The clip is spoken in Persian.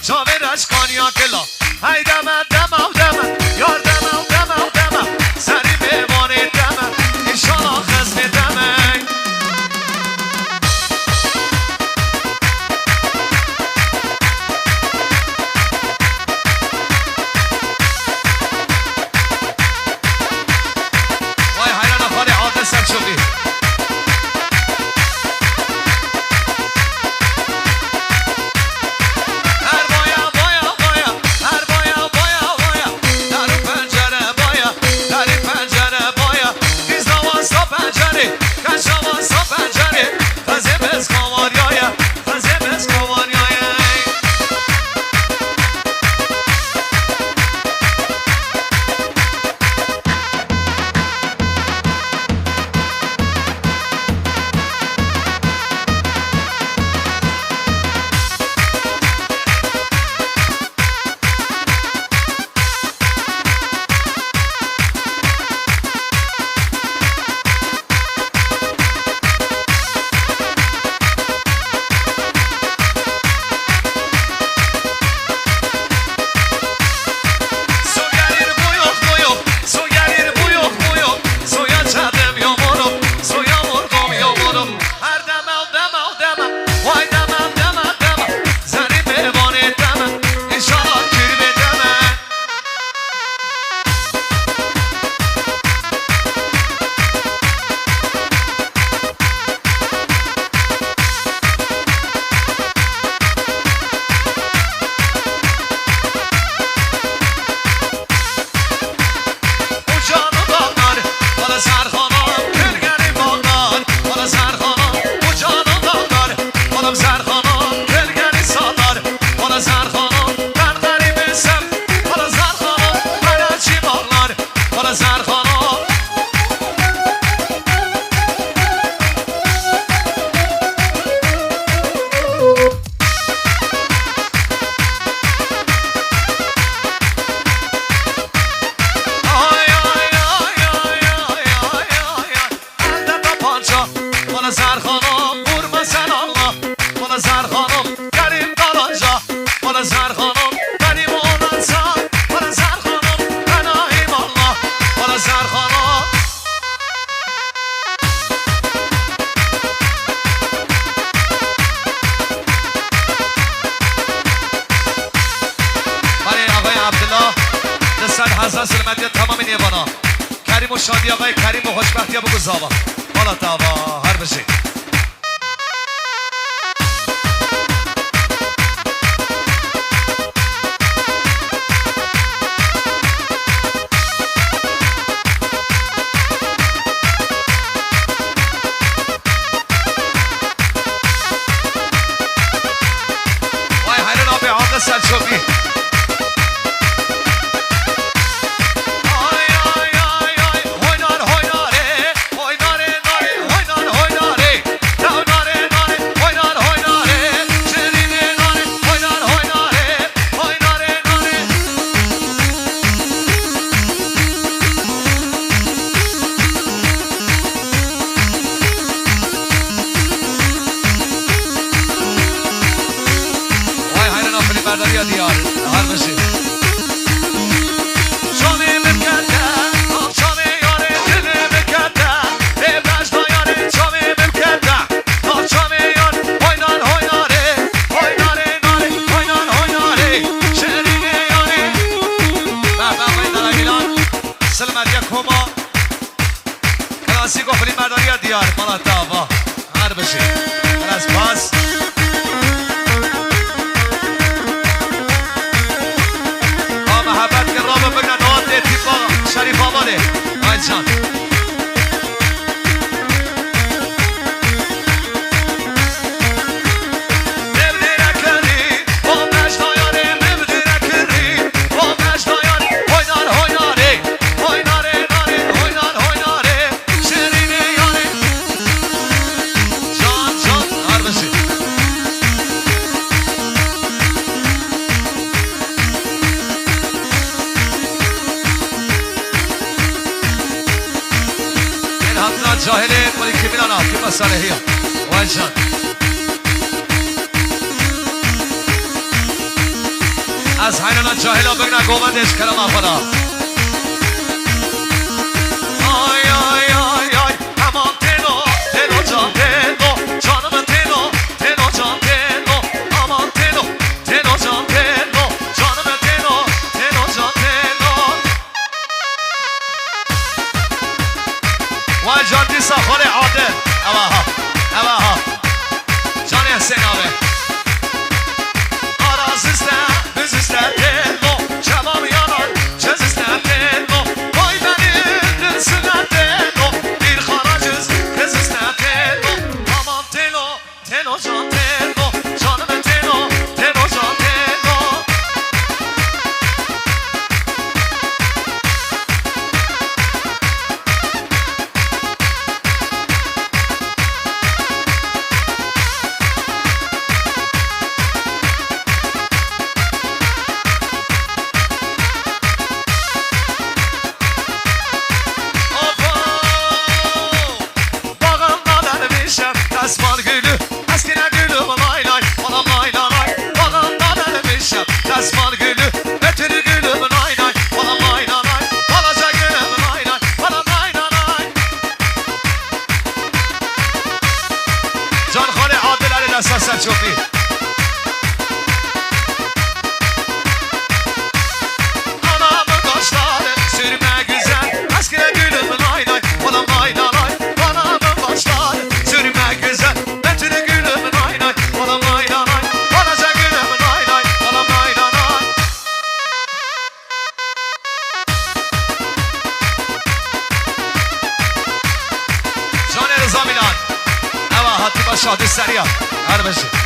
جاوید اشکانیا کلا ای دمه دمه دمه یار دمه دمه دمه سری بیوانی دمه انشالله خزم دمه وای حیران خالی عادل سر شدی حضرت سلامتی تمام نیوانا کریم و شادی آقای کریم و خوشبختی بگو زاوا حالا داوا هر بشی وای حیران آبی آقا سلچوکی برداری دیار هر بشی شامه مکده شامه یاره دل مکده ابرش یاره شامه مکده شامه یار هوینار هویناره هویناره ناره هوینار هویناره شرینه یاره بابا هوینار میلان سلامتی کما کلاسیک و فیلم برداری دیار مالا داوا هر بشی از باز محبت के रब बगना नौत दे थिपा शरीफ आबादे भाई जान جاهله ولی که میلانا که مسئله هیا وانشان از حیران جاهلا بگنه گومندش کلام افرا آی آی آی آی امان تنو تنو جان تنو جانم تنو تنو جان تنو امان تنو تنو جان تنو جانم تنو تنو جان تنو وای جان دیسا خاله عادل اواها اواها جان حسین آبه Asman gülü, eskine gülüm lay lay, bana lay lay. Bağımdan ölmüşüm, asman gülü, ötürü gülüm lay lay, bana lay lay. Alaca gülüm lay lay, bana lay lay. Can Khali Adil Ali Nasser Selçuklu. Anamın kaşları sürme güzel, eskine gülüm lay lay, bana lay lay. Anamın kaşları sürme güzel. شادی سریع هر بشه